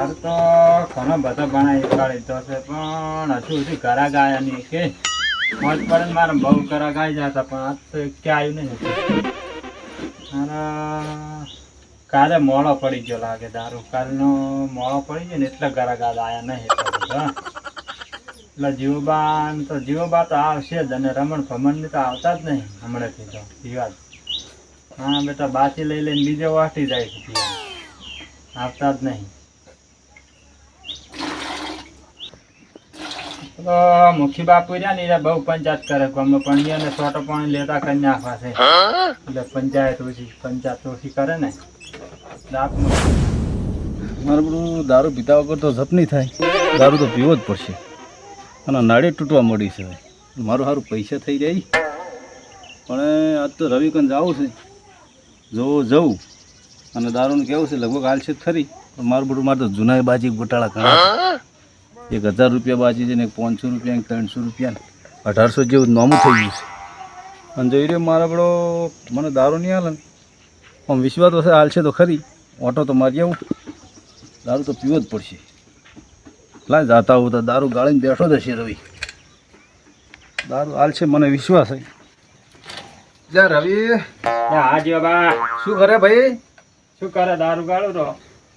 તાર તો ઘણો બધો ભણાય એકાળી તો છે પણ હજુ સુધી ઘરા ગયા નહીં કે મોજ પડે ને મારે બહુ ઘરા ગાઈ જતા પણ આજ તો ક્યાં આવ્યું નહીં મારા કાલે મોડો પડી ગયો લાગે દારૂ કાલનો મોડો પડી ગયો ને એટલે ઘરા ગાદા આવ્યા નહીં એટલે જીવોબા તો આવશે જ અને રમણ ભમણ તો આવતા જ નહીં હમણાંથી તો જીવા જ હા બેટા બાચી લઈ લઈને બીજે વાટી જાય છે આવતા જ નહીં તો મુખી બાપુ રહ્યા ને બહુ પંચાયત કરે ગમે પણ એને છોટો પાણી લેતા કરી નાખવા છે એટલે પંચાયત ઓછી કરે ને મારે બધું દારૂ પીતા વગર તો જપ નહીં થાય દારૂ તો પીવો જ પડશે અને નાડી તૂટવા મળી છે મારું સારું પૈસા થઈ જાય પણ આજ તો રવિકન જવું છે જો જવું અને દારૂને કેવું છે લગભગ હાલ છે ખરી પણ મારું બધું મારે તો જૂના બાજી ગોટાળા ઘણા 1000 રૂપિયા બાજી છે ને 500 રૂપિયા 300 રૂપિયા 1800 જેવું નોમું થઈ ગયું છે અને જોઈ રહ્યો મારા બધો મને દારૂ નહીં હાલે આમ વિશ્વાસ હશે હાલ છે તો ખરી ઓટો તો મારી આવું દારૂ તો પીવો જ પડશે લાય જાતા હું તો દારૂ ગાળીને બેઠો જ હશે રવિ દારૂ હાલ છે મને વિશ્વાસ છે જા રવિ હા જી બાબા શું કરે ભાઈ શું કરે દારૂ ગાળો તો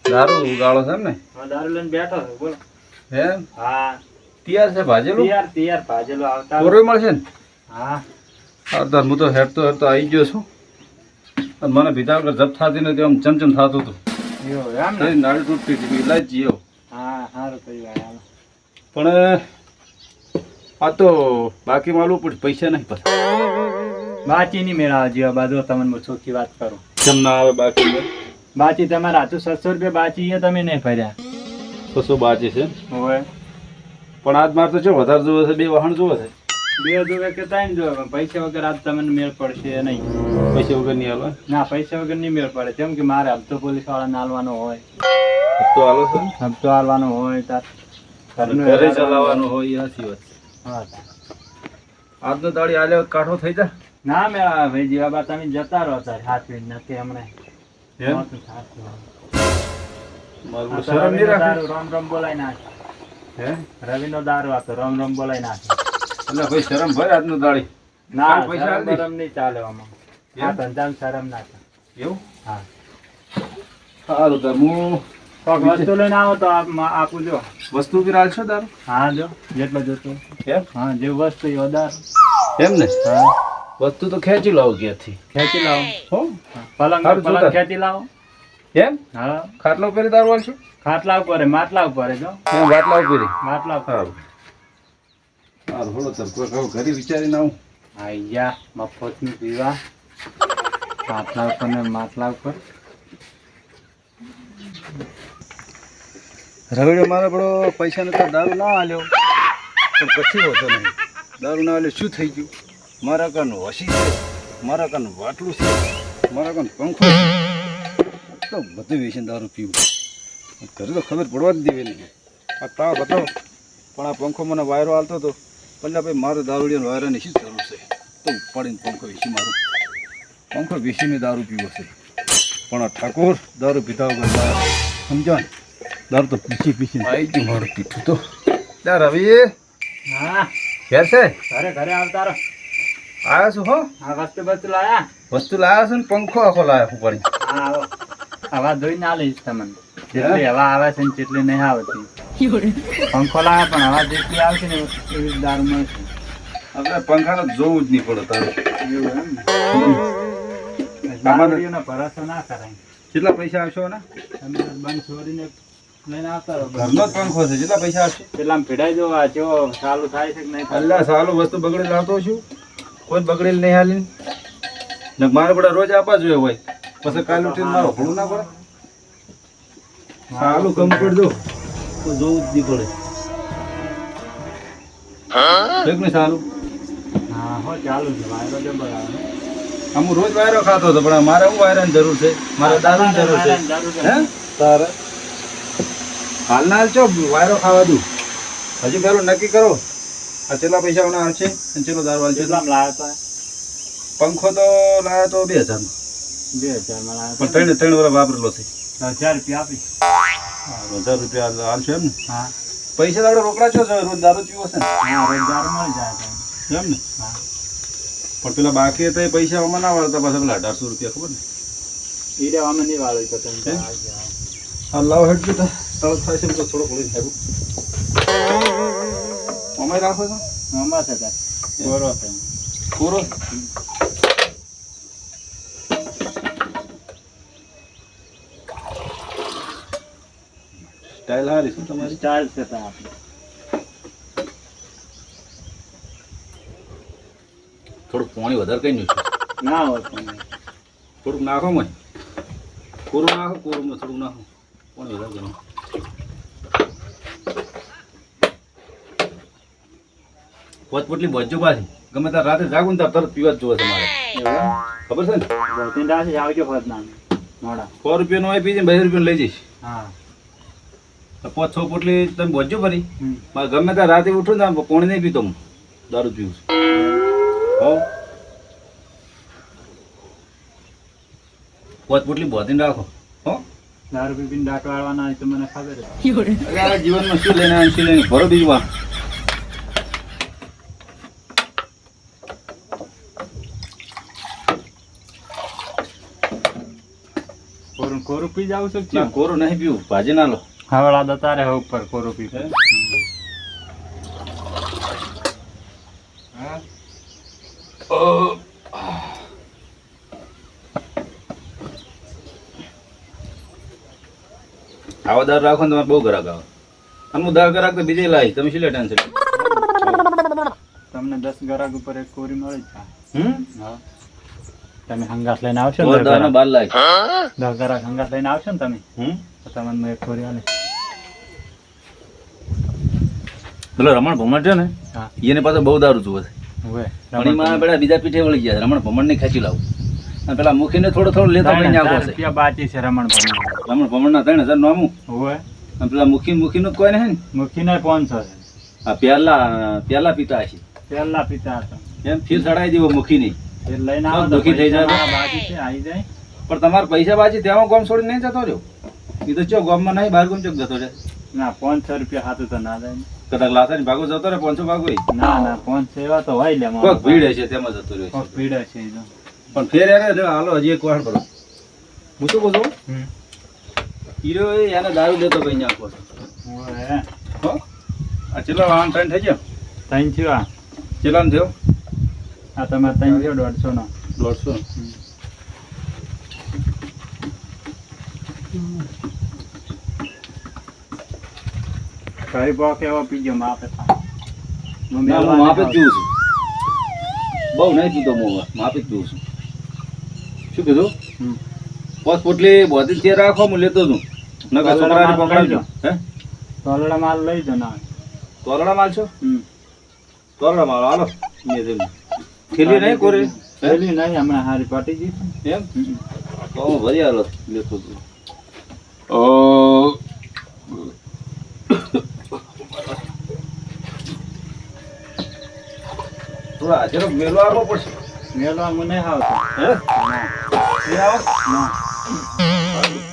દારૂ ગાળો છે એમ ને હા દારૂ લઈને બેઠો છે બોલો એમ હા તૈયાર છે ભાજેલું તૈયાર ભાજેલું આવતા કોરોય મળશે ને હા અર્ધાર હું તો હેડતો આવી ગયો છું અને મને ભીતા વગર જપ થતી નથી આમ ચમચમ થતું હતું એવું એમ ને નાડી તૂટતી હતી લાઈ જીઓ હા સારું કર્યું પણ આ તો બાકી માલું પણ પૈસા નહીં પછી બાચી નહીં મેળાવે જીવા બાજુ તમને ચોખ્ખી વાત કરું કેમ ના આવે બાકી બાચી તમારે હાથું 700 રૂપિયા બાચી એ તમે નહીં ફર્યા 600 બાકી છે હોય પણ આજ મારે તો છે વધારે જોવે છે 2 વાહન જોવે છે 2 જોવે કે 3 જોવે પણ પૈસા વગર આજ તમને મેળ પડશે નહીં પૈસા વગર નહીં હાલવા ના પૈસા વગર નહીં મેળ પડે કેમ કે મારે હપ્તો પોલીસ વાળાને હાલવાનો હોય તો હાલો છે હપ્તો હાલવાનો હોય તાર ઘરે ચલાવવાનું હોય એ સાચી વાત છે હા આજનો દાડી આલ્યો કાઠો થઈ જા ના મેળા ભાઈ જીવા બા તમે જતા રહો તારે હાથ વીજ નથી હમણાં મારું શરમ નહીં રાખે રમ રમ બોલાઈ નાખે હે રવિ નો દારૂ હતો રમ રમ બોલાઈ નાખે એટલે ભાઈ શરમ ભરે આજનો દાડી ના પૈસા શરમ આલ દે. બરમ નહીં ચાલે આમાં આ ધંધામાં શરમ ના થાય એવું હા સારું તાર હું કોક વસ્તુ લઈને આવો તો આપું જો વસ્તુ બી રાખશો તારું હા જો જેટલો જોતો એમ હા જે વસ્તુ એ વધાર એમ ને હા વસ્તુ તો ખેંચી લાવો ક્યાંથી ખેંચી લાવો હો પલંગ સારું, પલંગ જોતા. ખેંચી લાવો એમ હા ખાટલા ઉપર દારૂ વાળશું ખાટલા ઉપર માટલા ઉપર જો એમ વાટલા ઉપર માટલા ઉપર સારું સારું થોડો તરકો કહું ઘરે વિચારીને આવું આયા મફતનું પીવા માટલા ઉપર ને માટલા ઉપર રવિડો મારે બડો પૈસા તો દારૂ ના આલ્યો પણ પછી હોતો નહીં દારૂ ના આલ્યો શું થઈ ગયું મારા કાન વસી છે મારા કાન વાટલું છે મારા કાન પંખો છે તો બધું વેચીને દારૂ પીવું ઘરે તો ખબર પડવા જ દેવી નહીં આ તાવ હતો પણ આ પંખો મને વાયરો હાલતો હતો એટલે ભાઈ મારે દારૂડિયાનો વાયરાની શું જરૂર છે તો ઉપાડીને પંખો વેચી મારું પંખો વેચીને દારૂ પીવો છે પણ આ ઠાકોર દારૂ પીતા વગર સમજો ને દારૂ તો પીસી આવી ગયું મારું પીઠું તો ત્યાં રવિ હા ઘેર છે ઘરે ઘરે આવતા રહો આવ્યા છું હો આ વસ્તુ બસ્તુ લાયા વસ્તુ લાવ્યા છે ને પંખો આખો લાવ્યા ઉપાડી હા આવો હવા ધોઈ ના લઈશ તમને જેટલી હવા આવે છે ને જેટલી નહીં આવતી પંખો લાવે પણ હવા જેટલી આવશે ને એવી દારૂ મળશે આપણે પંખાને જોવું જ નહીં પડે તારે એવું એમ ને દારૂડીઓનો ભરોસો ના કરાય કેટલા પૈસા આવશો ને તમે બંધ છોડીને લઈને આવતા રહો ઘરનો જ પંખો છે કેટલા પૈસા આવશે પેલા ભેડાઈ જો આ જો ચાલુ થાય છે કે નહીં થાય અલ્લા સાલું વસ્તુ બગડેલ લાવતો છું કોઈ બગડેલ નહીં હાલી ને મારે બધા રોજ આપવા જોઈએ હોય પછી કાલ ઉઠીને મારો ભણું ના પડે સાલું કમ્પ્લીટ જો તો જોવું જ નહીં પડે ઠીક ને સાલું હા હો ચાલુ છે વાયરો જબર આવે આમ હું રોજ વાયરો ખાતો હતો પણ મારે હું વાયરાની જરૂર છે મારે દારૂની જરૂર છે હે તારે હાલના હાલ છો વાયરો ખાવા દઉં હજી પેલું નક્કી કરો આ કેટલા પૈસા આવશે અને ચેલો દારૂ હાલ છે કેટલામાં લાવ્યો તો પંખો તો લાવ્યો તો 2000 2000 માં લાવ્યો પણ ત્રણ વર્ષ વાપરેલો છે 1000 રૂપિયા આપી ₹1000 હાલશો એમ ને? હા પૈસા તો આપણે રોકડા છો રોજ દારૂ પીવો છે ને હા રોજગાર મળી જાય તમને. એમ ને? હા પણ પેલા બાકી હતા એ પૈસા આમાં ના વાળતા પાછા પેલા ₹1800 ખબર ને? ઈ રે અમે નહીં વાળો તો તમે હે? આવી જાઓ. હા લાવ હેડ તો થાય છે તો થોડોક લઈને હેડું અમાય રાખો છો આમાં છે તાર કોરો છે પૂરો સ્ટાઇલ હારી શું તમારી સ્ટાઇલ છે તાર આપણે થોડુંક પાણી વધારે કઈ નહીં ના હોય તમે થોડુંક નાખો મને કોરું નાખો કોરુંમાં થોડુંક નાખો પાણી વધારે ગરમ પોતપોટલી બચજો પાછી ગમે ત્યારે રાતે જાગું ને ત્યારે તરત પીવા જ જોવે તમારે ખબર છે ને બહુ રાશી આવજો હોત ના મોડા ₹100 નો હોય પીજે ₹2 લઈ જઈશ હા 5-6 પોટલી તમે બચજો ફરી હમ. મારે ગમે ત્યારે રાતે ઉઠું ને પાણી નહીં પીતો હું દારૂ પીવું છું હો પોતપોટલી બોધીને રાખો હો દારૂ પીને દાંત વાળવાના હોય તો મને ખબર છે અરે આ જીવનમાં શું લઈને આવ્યા શું લઈને ભરો બીજું વા કોરું કોરું પી જાવ છો ના કોરું નહીં પીવું ભાજી ના લો હવળા દો તારે હવે ઉપર કોરું પી હે? આવા દર રાખો ને તમારે બહુ ગ્રાહક આવે અને હું 10 ગ્રાહક તો બીજે લાવીશ તમે શું લે ટેન્શન તમને 10 ગરાક ઉપર એક કોરી મળી જાય હમ હા તમે હંગાત લઈને આવશો તો ને 10 ને 12 લાવીશ 10 ગરાક હંગાત લઈને આવશો ને તમે હમ તો તમને એક કોરી આલે પેલો રમણ ભમણ છે ને હા એને પાછો બહુ દારૂ જુએ છે હવે ઘણીમાં પેલા બીજા પીઠે વળી ગયા રમણ ભમણ ને ખેંચી લાવું અને પેલા મુખીને થોડો થોડો લેતા પડી નાખો છે રૂપિયા બાકી છે રમણ ભમણ રમણ ભમણ ના 3000 નામું હોય અને પેલા મુખીનું જ કોઈ નહીં ને મૂકીને 500 છે આ પ્યાલા પીતા હશે પેલા પિતા હતા એમ ફીર ચડાવી દેવો મુખી નહીં એ લઈને આવો સબ તો દુઃખી થઈ જાય. પૈસા મારા બાકી છે આવી જાય પણ તમારે પૈસા બાજી ત્યાં ગામ છોડી નહીં જતો રહ્યો એ તો ચો ગામમાં નહીં બહાર ગામ ચોક જતો રહે ના 500 રૂપિયા હાથું તો ના જાય ને. કદાચ લાસાની ભાગો જતો રહે 500 ભાગો ના ના 500 એવા તો હોય લે કોઈક ભીડ હશે તેમાં જતો રહ્યો કોક ભીડ છે એ તો પણ ફેર એને જો હાલો હજી એક વાર કરો હું શું કહું છું હીરો એને દારૂ લેતો કઈ નાખો છો હોય હો આ ચેલા વાહન ટ્રેન થઈ ગયો 300 આ ચેલાનો થયો આ તમારે 300 150 નો 150 ઘરે બહુ કેવો પીજો માપે ના હું માપે જ પીવું છું બહુ નહીં પીતો હું માપે જ પીવું છું શું કીધું પોત પોટલી બધી તે રાખો હું લેતો છું નકર છોકરાને પકડાવજો હે તોલડા માલ લઈ જો ના તોરડા માલ છો તોરડા માલ હાલો મેં જેમ થેલી નહીં કોરી પેલી નહીં હમણાં હારી પાટી ગઈ છે એમ તો હું ભરી હાલો લેતો છું ઓ થોડા હાજર મેલો આવવો પડશે મેલવા મને આવતો હે નહીં આવો ના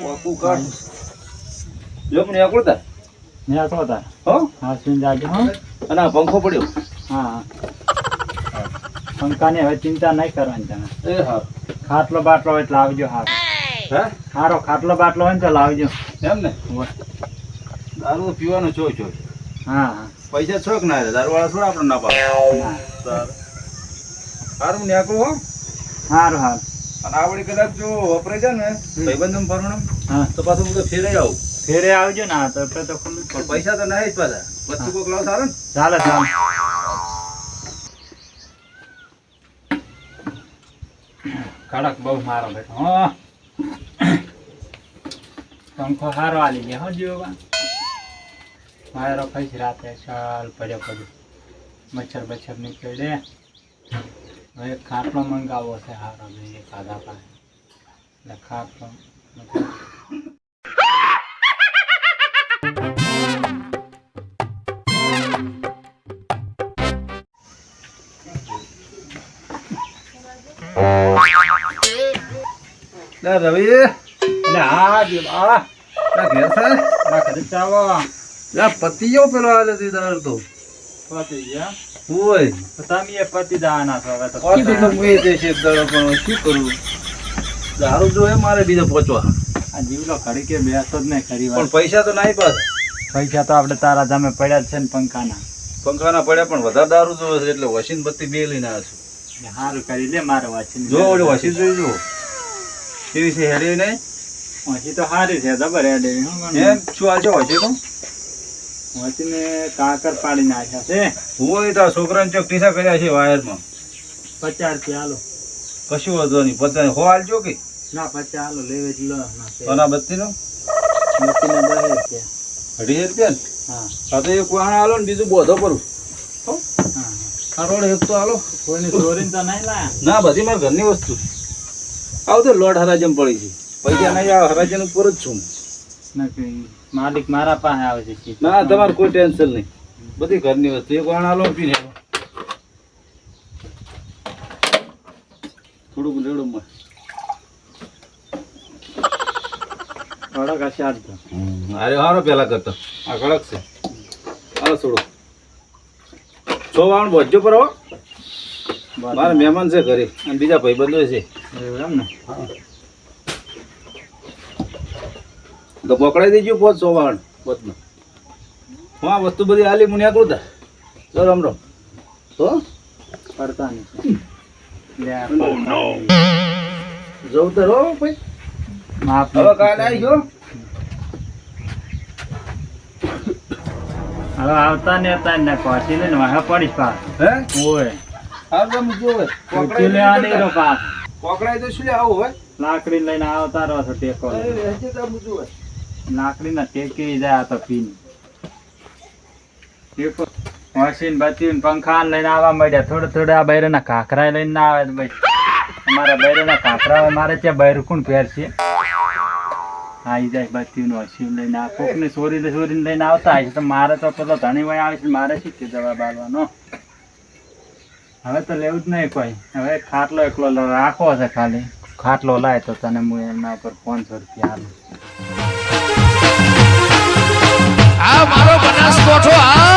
વાકુ કાઢ જો મને આકળતા ને આતો તા હો હા સુન જાજો હા અને આ પંખો પડ્યો હા પંખાની હવે ચિંતા નહીં કરવાની તમે એ હા ખાટલો બાટલો હોય એટલે આવજો હા હે સારો ખાટલો બાટલો હોય ને તો લાવજો એમ ને હોય. દારૂ તો પીવાનો છો છો હા હા પૈસા છોક ના રે દારૂ વાળા થોડા આપણે ના પાડે હા. સારું ને આકળું હો સારું સારું અને આવડી કદાચ જો વપરાય છે ને ભાઈબંધમ પરણમ હા તો પાછું હું તો ફેરે આવું ફેરે આવજો ને હા તો એટલે તો ખુલ્લું જ પણ છે. પૈસા તો નહીં જ પાછા વસ્તુ કોક લાવ સારું ને ચાલે ચાલે કડક બહુ મારો બેઠો હા પંખો સારો આલી ગયા હો જીવવા મારો કઈ રાતે ચાલ પડ્યો પડ્યો મચ્છર બચ્છર નીકળે હવે ખાટલો મંગાવો છે સારો જોઈએ ખાધા પાસે એટલે ખાટલો રવિ એટલે હા દેવા ઘેર છે રાખડી ચાવો પતિ ગયો પેલો આલે તે દારૂ તો પતી ગયા હોય તો તમે એ પતી જવાના છો હવે તો પતિ તો મુએ દેશે એક દાડો પણ શું કરું દારૂ જો હે મારે બીજો પહોંચવા આ જીવલો ઘડી કે બેસતો જ નહીં ખરી પણ વાત પૈસા તો નહીં પાસ પૈસા તો આપણે તારા જામે પડ્યા જ છે ને પંખાના પંખાના પડ્યા પણ વધારે દારૂ જોવે છે એટલે વસીન બત્તી બે લઈને આવ્યો છું સારું કરી લે મારે વાંચી જો ઓલી વસી જોઈ જો કેવી છે હેડી નહીં વાંચી તો સારી છે જબર હેડે એમ શું હાલ છે વસી તો વાંચીને કાકર પાડી નાખ્યા છે હોય તો છોકરાને ચોક ટીસા કર્યા છે વાયરમાં 50 રૂપિયા હાલો કશું વાંધો નહીં 50 હો હાલજો કે ના 50 હાલો લેવે જ લો સોના બત્તીનો બત્તીના 10 રૂપિયા 2.5 રૂપિયા ને હા આ તો એક વાહણ હાલો ને બીજું બોધો કરું હા કરોડ એક તો હાલો કોઈની ચોરીને તો નહીં લાયા ના બધી મારા ઘરની વસ્તુ આવ તો લોટ હરાજમ પડી છે પૈસા નહીં આવે હરાજન ઉપર જ છું નથી માલિક મારા પાસે આવે છે ના તમારે કોઈ ટેન્શન નહીં બધી ઘરની વસ્તુ એક વાહણ હાલો પીને થોડુંક રેડું કડક હશે આજ તો અરે હારો પેલા કરતો આ કડક છે હાલો થોડું 6 વાવણ બોજો પર હો મારા મહેમાન છે ઘરે અને બીજા ભાઈબંધો છે એવું એમ ને તો પકડાઈ દેજો 100 વાવણ પોતનો હું આ વસ્તુ બધી આલી મુનિયા કરું તા ચલો રામ રામ તો કરતા નહીં લે આ જવું તો રહો ભાઈ માફ હવે કાલે આવી ગયો હવે આવતા ને હતા ને પહોંચી લઈને વાહ પડીશ પાસ હે ઓય હાલ તમે જોવે પહોંચી લે આ નહીં પાસ પકડાઈ તો શું લે આવું હોય લાકડી લઈને આવતા રહો છો ટેકો લઈને. રહેજે તમે જોવે લાકડીના ટેકી જાય આ તો પીન ટેકો મશીન બત્તી પંખા લઈને આવવા માંડ્યા થોડે આ બૈરાના કાંકરા લઈને ના આવે તો ભાઈ અમારા બૈરાના કાંકરા હોય મારે ત્યાં બૈરું કોણ પહેર છે આવી જાય બત્તીનું મશીન લઈને આ કોકને ચોરીને લઈને આવતા હોય છે તો મારે તો પેલો ધણી વય આવે છે મારે શું કે જવાબ આપવાનો હવે તો લેવું જ નહીં કોઈ હવે ખાટલો એકલો રાખવો છે ખાલી ખાટલો લાય તો તને હું એમના ઉપર 500 રૂપિયા આલું આ મારો બનાસકોઠો આ